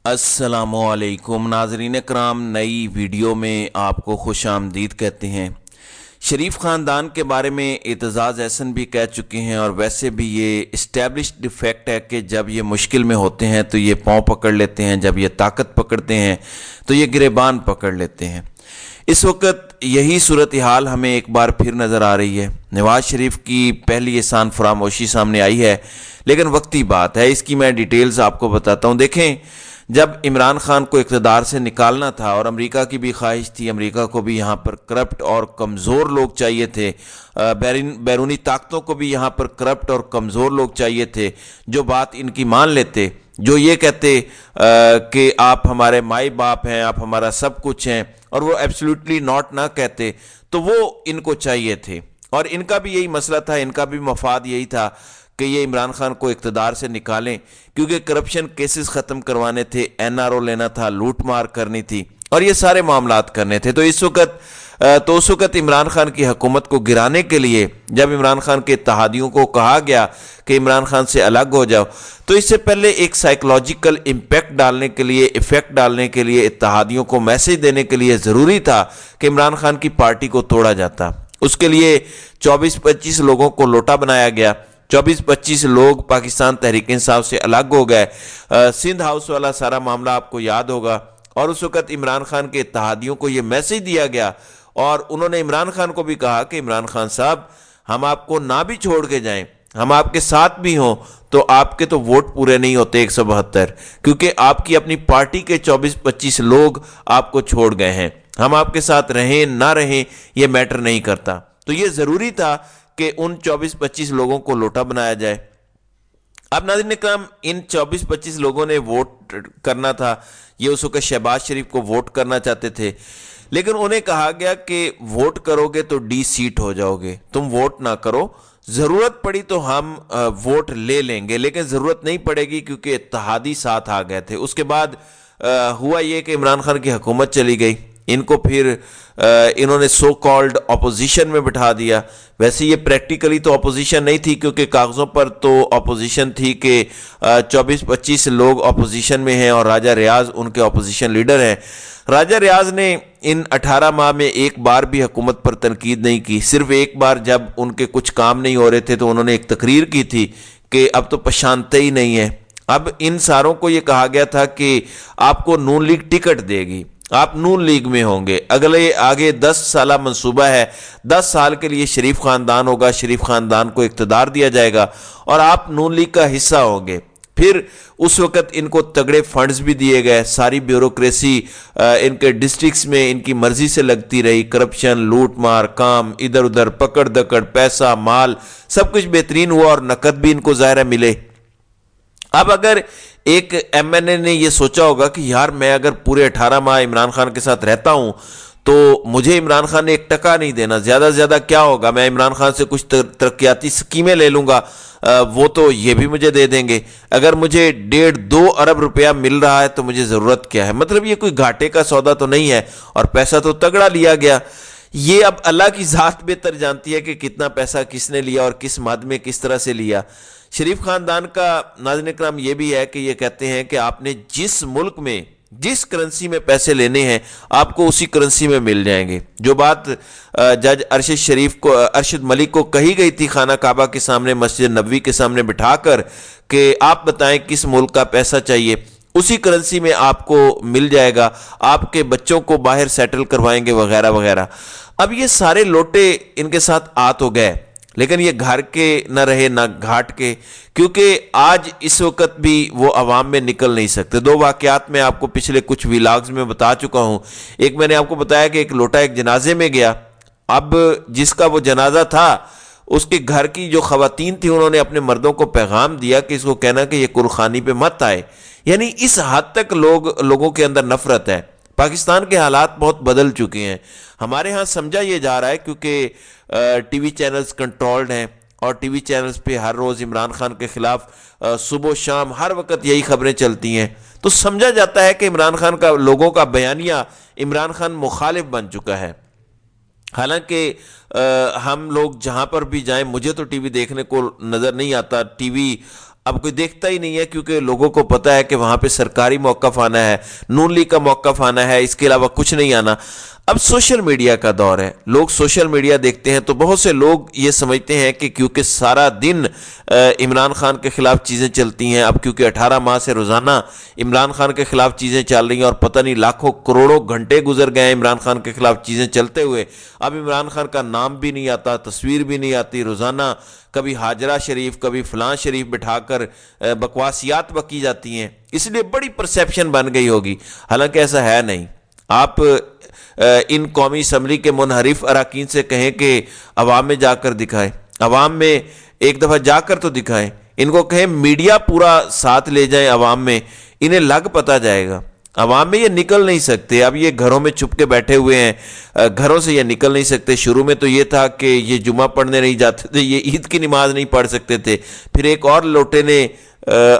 السلام علیکم ناظرین کرام، نئی ویڈیو میں آپ کو خوش آمدید کہتے ہیں۔ شریف خاندان کے بارے میں اعتزاز احسن بھی کہہ چکے ہیں، اور ویسے بھی یہ اسٹیبلشڈ فیکٹ ہے کہ جب یہ مشکل میں ہوتے ہیں تو یہ پاؤں پکڑ لیتے ہیں، جب یہ طاقت پکڑتے ہیں تو یہ گریبان پکڑ لیتے ہیں۔ اس وقت یہی صورتحال ہمیں ایک بار پھر نظر آ رہی ہے۔ نواز شریف کی پہلی احسان فراموشی سامنے آئی ہے، لیکن وقتی بات ہے، اس کی میں ڈیٹیلز آپ کو بتاتا ہوں۔ دیکھیں، جب عمران خان کو اقتدار سے نکالنا تھا، اور امریکہ کی بھی خواہش تھی، امریکہ کو بھی یہاں پر کرپٹ اور کمزور لوگ چاہیے تھے، بیرونی طاقتوں کو بھی یہاں پر کرپٹ اور کمزور لوگ چاہیے تھے جو بات ان کی مان لیتے، جو یہ کہتے کہ آپ ہمارے مائی باپ ہیں، آپ ہمارا سب کچھ ہیں، اور وہ ایبسلیوٹلی ناٹ نہ کہتے، تو وہ ان کو چاہیے تھے۔ اور ان کا بھی یہی مسئلہ تھا، ان کا بھی مفاد یہی تھا کہ یہ عمران خان کو اقتدار سے نکالیں، کیونکہ کرپشن کیسز ختم کروانے تھے، این آر او لینا تھا، لوٹ مار کرنی تھی، اور یہ سارے معاملات کرنے تھے۔ تو اس وقت عمران خان کی حکومت کو گرانے کے لیے جب عمران خان کے اتحادیوں کو کہا گیا کہ عمران خان سے الگ ہو جاؤ، تو اس سے پہلے ایک سائیکولوجیکل امپیکٹ ڈالنے کے لیے، ایفیکٹ ڈالنے کے لیے، اتحادیوں کو میسج دینے کے لیے ضروری تھا کہ عمران خان کی پارٹی کو توڑا جاتا۔ اس کے لیے 24-25 لوگوں کو لوٹا بنایا گیا، 24-25 لوگ پاکستان تحریک انصاف سے الگ ہو گئے۔ سندھ ہاؤس والا سارا معاملہ آپ کو یاد ہوگا، اور اس وقت عمران خان کے اتحادیوں کو یہ میسج دیا گیا، اور انہوں نے عمران خان کو بھی کہا کہ عمران خان صاحب، ہم آپ کو نہ بھی چھوڑ کے جائیں، ہم آپ کے ساتھ بھی ہوں، تو آپ کے تو ووٹ پورے نہیں ہوتے 172، کیونکہ آپ کی اپنی پارٹی کے 24-25 لوگ آپ کو چھوڑ گئے ہیں۔ ہم آپ کے ساتھ رہیں نہ رہیں یہ میٹر نہیں کرتا۔ تو یہ ضروری تھا کہ ان 24-25 لوگوں کو لوٹا بنایا جائے۔ اب ناظرین کرام، ان 24-25 لوگوں نے ووٹ کرنا تھا، یہ اس وقت شہباز شریف کو ووٹ کرنا چاہتے تھے، لیکن انہیں کہا گیا کہ ووٹ کرو گے تو ڈی سیٹ ہو جاؤ گے، تم ووٹ نہ کرو، ضرورت پڑی تو ہم ووٹ لے لیں گے، لیکن ضرورت نہیں پڑے گی، کیونکہ اتحادی ساتھ آ گئے تھے۔ اس کے بعد ہوا یہ کہ عمران خان کی حکومت چلی گئی، ان کو پھر انہوں نے سو کالڈ اپوزیشن میں بٹھا دیا۔ ویسے یہ پریکٹیکلی تو اپوزیشن نہیں تھی، کیونکہ کاغذوں پر تو اپوزیشن تھی کہ 24-25 لوگ اپوزیشن میں ہیں، اور راجہ ریاض ان کے اپوزیشن لیڈر ہیں۔ راجہ ریاض نے ان 18 ماہ میں ایک بار بھی حکومت پر تنقید نہیں کی، صرف ایک بار جب ان کے کچھ کام نہیں ہو رہے تھے تو انہوں نے ایک تقریر کی تھی کہ اب تو پشانتے ہی نہیں ہے۔ اب ان ساروں کو یہ کہا گیا تھا کہ آپ کو نون لیگ ٹکٹ دے گی، آپ نون لیگ میں ہوں گے، آگے 10 سالہ منصوبہ ہے، 10 سال کے لیے شریف خاندان ہوگا، شریف خاندان کو اقتدار دیا جائے گا، اور آپ نون لیگ کا حصہ ہوں گے۔ پھر اس وقت ان کو تگڑے فنڈز بھی دیے گئے، ساری بیوروکریسی ان کے ڈسٹرکٹس میں ان کی مرضی سے لگتی رہی، کرپشن، لوٹ مار، کام ادھر ادھر، پکڑ دکڑ، پیسہ، مال، سب کچھ بہترین ہوا، اور نقد بھی ان کو ظاہر ملے۔ اب اگر ایک ایم این اے نے یہ سوچا ہوگا کہ یار میں اگر پورے 18 ماہ عمران خان کے ساتھ رہتا ہوں تو مجھے عمران خان نے ایک ٹکا نہیں دینا، زیادہ سے زیادہ کیا ہوگا، میں عمران خان سے کچھ ترقیاتی سکیمیں لے لوں گا، وہ تو یہ بھی مجھے دے دیں گے، اگر مجھے 1.5-2 ارب روپیہ مل رہا ہے تو مجھے ضرورت کیا ہے، مطلب یہ کوئی گھاٹے کا سودا تو نہیں ہے، اور پیسہ تو تگڑا لیا گیا۔ یہ اب اللہ کی ذات بہتر جانتی ہے کہ کتنا پیسہ کس نے لیا اور کس مد میں کس طرح سے لیا۔ شریف خاندان کا ناظرین کرام یہ بھی ہے کہ یہ کہتے ہیں کہ آپ نے جس ملک میں جس کرنسی میں پیسے لینے ہیں آپ کو اسی کرنسی میں مل جائیں گے۔ جو بات جج ارشد ملک کو کہی گئی تھی خانہ کعبہ کے سامنے، مسجد نبوی کے سامنے بٹھا کر کہ آپ بتائیں کس ملک کا پیسہ چاہیے، اسی کرنسی میں آپ کو مل جائے گا، آپ کے بچوں کو باہر سیٹل کروائیں گے، وغیرہ وغیرہ۔ اب یہ سارے لوٹے ان کے ساتھ آ تو گئے، لیکن یہ گھر کے نہ رہے نہ گھاٹ کے، کیونکہ آج اس وقت بھی وہ عوام میں نکل نہیں سکتے۔ 2 واقعات میں آپ کو پچھلے کچھ ویلاگز میں بتا چکا ہوں۔ ایک میں نے آپ کو بتایا کہ ایک لوٹا ایک جنازے میں گیا، اب جس کا وہ جنازہ تھا اس کے گھر کی جو خواتین تھی انہوں نے اپنے مردوں کو پیغام دیا کہ اس کو کہنا کہ یہ قرخانی پہ مت آئے، یعنی اس حد تک لوگوں کے اندر نفرت ہے۔ پاکستان کے حالات بہت بدل چکے ہیں، ہمارے ہاں سمجھا یہ جا رہا ہے کیونکہ ٹی وی چینلز کنٹرولڈ ہیں، اور ٹی وی چینلز پہ ہر روز عمران خان کے خلاف صبح و شام ہر وقت یہی خبریں چلتی ہیں، تو سمجھا جاتا ہے کہ عمران خان کا لوگوں کا بیانیہ عمران خان مخالف بن چکا ہے۔ حالانکہ ہم لوگ جہاں پر بھی جائیں، مجھے تو ٹی وی دیکھنے کو نظر نہیں آتا، ٹی وی اب کوئی دیکھتا ہی نہیں ہے کیونکہ لوگوں کو پتا ہے کہ وہاں پہ سرکاری موقف آنا ہے, نون لیگ کا موقف آنا ہے, اس کے علاوہ کچھ نہیں آنا. اب سوشل میڈیا کا دور ہے, لوگ سوشل میڈیا دیکھتے ہیں تو بہت سے لوگ یہ سمجھتے ہیں کہ کیونکہ سارا دن عمران خان کے خلاف چیزیں چلتی ہیں, اب کیونکہ 18 ماہ سے روزانہ عمران خان کے خلاف چیزیں چل رہی ہیں اور پتہ نہیں لاکھوں کروڑوں گھنٹے گزر گئے ہیں عمران خان کے خلاف چیزیں چلتے ہوئے, اب عمران خان کا نام بھی نہیں آتا, تصویر بھی نہیں آتی, روزانہ کبھی ہاجرہ شریف کبھی فلاں شریف بٹھا کر بکواسیات بکی جاتی ہیں, اس لیے بڑی پرسیپشن بن گئی ہوگی, حالانکہ ایسا ہے نہیں. آپ ان قومی اسمبلی کے منحرف اراکین سے کہیں کہ عوام میں جا کر دکھائیں, عوام میں ایک دفعہ جا کر تو دکھائیں, ان کو کہیں میڈیا پورا ساتھ لے جائیں عوام میں, انہیں لگ پتہ جائے گا. عوام میں یہ نکل نہیں سکتے, اب یہ گھروں میں چھپ کے بیٹھے ہوئے ہیں, گھروں سے یہ نکل نہیں سکتے. شروع میں تو یہ تھا کہ یہ جمعہ پڑھنے نہیں جاتے تھے, یہ عید کی نماز نہیں پڑھ سکتے تھے. پھر ایک اور لوٹے نے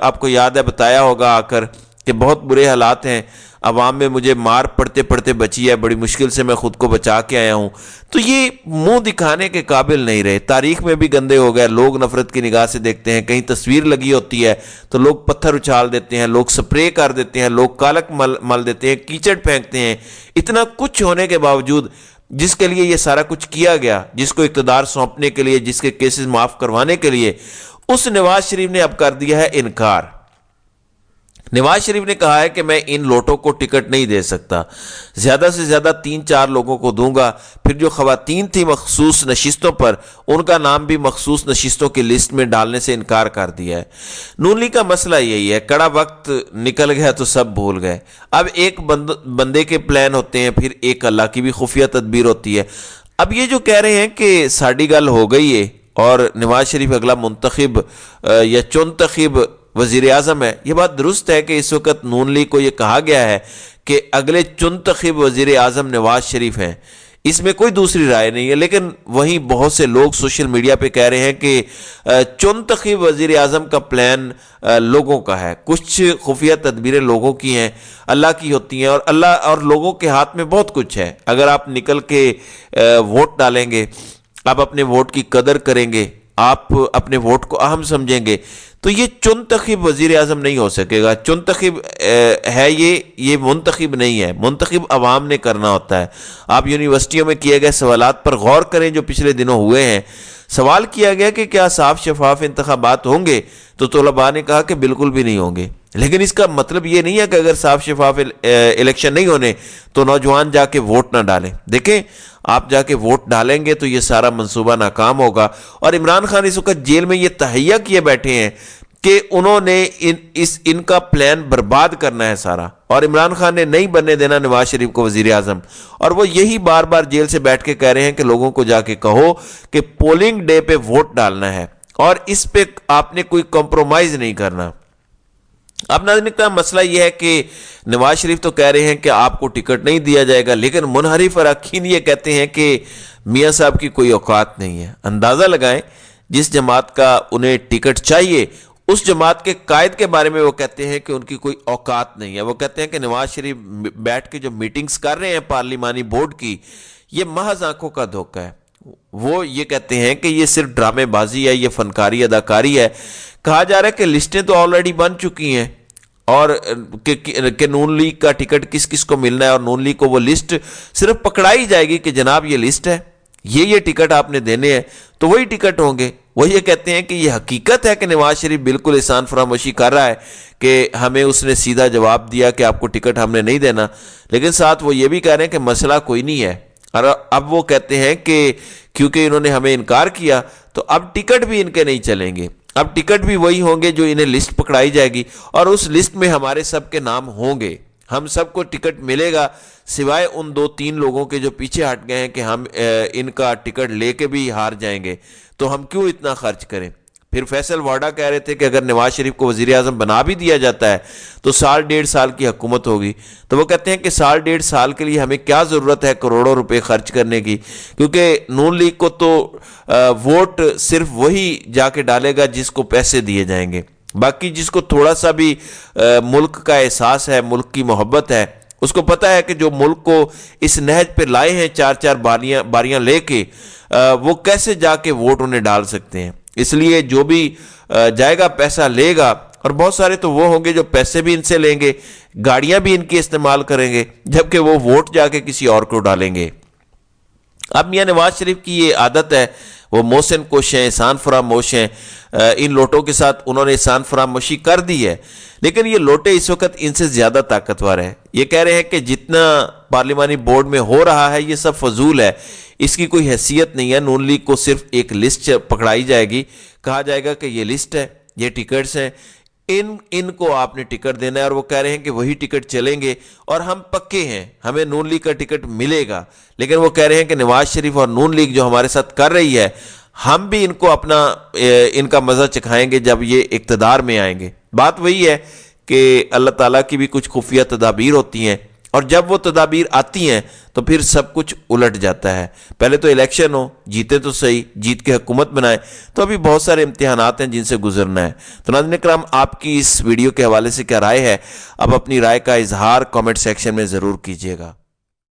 آپ کو یاد ہے بتایا ہوگا آ کر کہ بہت برے حالات ہیں, عوام میں مجھے مار پڑتے پڑتے بچی ہے, بڑی مشکل سے میں خود کو بچا کے آیا ہوں. تو یہ منہ دکھانے کے قابل نہیں رہے, تاریخ میں بھی گندے ہو گئے, لوگ نفرت کی نگاہ سے دیکھتے ہیں. کہیں تصویر لگی ہوتی ہے تو لوگ پتھر اچھال دیتے ہیں, لوگ سپرے کر دیتے ہیں, لوگ کالک مل دیتے ہیں, کیچڑ پھینکتے ہیں. اتنا کچھ ہونے کے باوجود جس کے لیے یہ سارا کچھ کیا گیا, جس کو اقتدار سونپنے کے لیے, جس کے کیسز معاف کروانے کے لیے, اس نواز شریف نے اب کر دیا ہے انکار. نواز شریف نے کہا ہے کہ میں ان لوٹوں کو ٹکٹ نہیں دے سکتا, زیادہ سے زیادہ 3-4 لوگوں کو دوں گا. پھر جو خواتین تھی مخصوص نشستوں پر, ان کا نام بھی مخصوص نشستوں کی لسٹ میں ڈالنے سے انکار کر دیا ہے. نون لیگ کا مسئلہ یہی ہے, کڑا وقت نکل گیا تو سب بھول گئے. اب ایک بندے کے پلان ہوتے ہیں, پھر ایک اللہ کی بھی خفیہ تدبیر ہوتی ہے. اب یہ جو کہہ رہے ہیں کہ ساڑی گل ہو گئی ہے اور نواز شریف اگلا منتخب یا چنتخب وزیر اعظم ہے, یہ بات درست ہے کہ اس وقت نون لیگ کو یہ کہا گیا ہے کہ اگلے چنتخب وزیر اعظم نواز شریف ہیں, اس میں کوئی دوسری رائے نہیں ہے. لیکن وہیں بہت سے لوگ سوشل میڈیا پہ کہہ رہے ہیں کہ چنتخب وزیر اعظم کا پلان لوگوں کا ہے, کچھ خفیہ تدبیریں لوگوں کی ہیں, اللہ کی ہوتی ہیں, اور اللہ اور لوگوں کے ہاتھ میں بہت کچھ ہے. اگر آپ نکل کے ووٹ ڈالیں گے, آپ اپنے ووٹ کی قدر کریں گے, آپ اپنے ووٹ کو اہم سمجھیں گے, تو یہ چنتخب وزیر اعظم نہیں ہو سکے گا. چنتخب ہے یہ منتخب نہیں ہے, منتخب عوام نے کرنا ہوتا ہے. آپ یونیورسٹیوں میں کیے گئے سوالات پر غور کریں جو پچھلے دنوں ہوئے ہیں. سوال کیا گیا کہ کیا صاف شفاف انتخابات ہوں گے, تو طلباء نے کہا کہ بالکل بھی نہیں ہوں گے. لیکن اس کا مطلب یہ نہیں ہے کہ اگر صاف شفاف الیکشن نہیں ہونے تو نوجوان جا کے ووٹ نہ ڈالیں. دیکھیں, آپ جا کے ووٹ ڈالیں گے تو یہ سارا منصوبہ ناکام ہوگا. اور عمران خان اس وقت جیل میں یہ تہیہ کیے بیٹھے ہیں کہ انہوں نے ان کا پلان برباد کرنا ہے سارا, اور عمران خان نے نہیں بننے دینا نواز شریف کو وزیر اعظم. اور وہ یہی بار بار جیل سے بیٹھ کے کہہ رہے ہیں کہ لوگوں کو جا کے کہو کہ پولنگ ڈے پہ ووٹ ڈالنا ہے, اور اس پہ آپ نے کوئی کمپرومائز نہیں کرنا. اب ناظرین کا مسئلہ یہ ہے کہ نواز شریف تو کہہ رہے ہیں کہ آپ کو ٹکٹ نہیں دیا جائے گا, لیکن منحرف اراکین یہ کہتے ہیں کہ میاں صاحب کی کوئی اوقات نہیں ہے. اندازہ لگائیں, جس جماعت کا انہیں ٹکٹ چاہیے اس جماعت کے قائد کے بارے میں وہ کہتے ہیں کہ ان کی کوئی اوقات نہیں ہے. وہ کہتے ہیں کہ نواز شریف بیٹھ کے جو میٹنگز کر رہے ہیں پارلیمانی بورڈ کی, یہ محض آنکھوں کا دھوکہ ہے. وہ یہ کہتے ہیں کہ یہ صرف ڈرامے بازی ہے, یہ فنکاری اداکاری ہے. کہا جا رہا ہے کہ لسٹیں تو آلریڈی بن چکی ہیں, اور کہ نون لیگ کا ٹکٹ کس کس کو ملنا ہے, اور نون لیگ کو وہ لسٹ صرف پکڑائی جائے گی کہ جناب یہ لسٹ ہے, یہ ٹکٹ آپ نے دینے ہیں تو وہی ٹکٹ ہوں گے. وہ یہ کہتے ہیں کہ یہ حقیقت ہے کہ نواز شریف بالکل احسان فراموشی کر رہا ہے کہ ہمیں اس نے سیدھا جواب دیا کہ آپ کو ٹکٹ ہم نے نہیں دینا, لیکن ساتھ وہ یہ بھی کہہ رہے ہیں کہ مسئلہ کوئی نہیں ہے. اور اب وہ کہتے ہیں کہ کیونکہ انہوں نے ہمیں انکار کیا تو اب ٹکٹ بھی ان کے نہیں چلیں گے, اب ٹکٹ بھی وہی ہوں گے جو انہیں لسٹ پکڑائی جائے گی, اور اس لسٹ میں ہمارے سب کے نام ہوں گے. ہم سب کو ٹکٹ ملے گا سوائے ان 2-3 لوگوں کے جو پیچھے ہٹ گئے ہیں کہ ہم ان کا ٹکٹ لے کے بھی ہار جائیں گے, تو ہم کیوں اتنا خرچ کریں. پھر فیصل واڈا کہہ رہے تھے کہ اگر نواز شریف کو وزیر اعظم بنا بھی دیا جاتا ہے تو 1.5 سال کی حکومت ہوگی. تو وہ کہتے ہیں کہ 1.5 سال کے لیے ہمیں کیا ضرورت ہے کروڑوں روپے خرچ کرنے کی, کیونکہ نون لیگ کو تو ووٹ صرف وہی جا کے ڈالے گا جس کو پیسے دیے جائیں گے. باقی جس کو تھوڑا سا بھی ملک کا احساس ہے, ملک کی محبت ہے, اس کو پتا ہے کہ جو ملک کو اس نہج پہ لائے ہیں 4 باریاں لے کے, وہ کیسے جا کے ووٹ انہیں ڈال سکتے ہیں. اس لیے جو بھی جائے گا پیسہ لے گا، اور بہت سارے تو وہ ہوں گے جو پیسے بھی ان سے لیں گے، گاڑیاں بھی ان کی استعمال کریں گے، جبکہ وہ ووٹ جا کے کسی اور کو ڈالیں گے۔ اب میاں نواز شریف کی یہ عادت ہے، وہ محسن کش ہیں، احسان فراموش ہیں، ان لوٹوں کے ساتھ انہوں نے احسان فراموشی کر دی ہے، لیکن یہ لوٹے اس وقت ان سے زیادہ طاقتور ہے۔ یہ کہہ رہے ہیں کہ جتنا پارلیمانی بورڈ میں ہو رہا ہے یہ سب فضول ہے، اس کی کوئی حیثیت نہیں ہے، نون لیگ کو صرف ایک لسٹ پکڑائی جائے گی، کہا جائے گا کہ یہ لسٹ ہے، یہ ٹکٹس ہیں، ان کو آپ نے ٹکٹ دینا ہے، اور وہ کہہ رہے ہیں کہ وہی ٹکٹ چلیں گے، اور ہم پکے ہیں، ہمیں نون لیگ کا ٹکٹ ملے گا۔ لیکن وہ کہہ رہے ہیں کہ نواز شریف اور نون لیگ جو ہمارے ساتھ کر رہی ہے، ہم بھی ان کو اپنا ان کا مزہ چکھائیں گے جب یہ اقتدار میں آئیں گے۔ بات وہی ہے کہ اللہ تعالیٰ کی بھی کچھ خفیہ تدابیر ہوتی ہیں، اور جب وہ تدابیر آتی ہیں تو پھر سب کچھ الٹ جاتا ہے۔ پہلے تو الیکشن ہو، جیتے تو صحیح، جیت کے حکومت بنائیں، تو ابھی بہت سارے امتحانات ہیں جن سے گزرنا ہے۔ تو ناظرین کرام، آپ کی اس ویڈیو کے حوالے سے کیا رائے ہے؟ اب اپنی رائے کا اظہار کامنٹ سیکشن میں ضرور کیجیے گا۔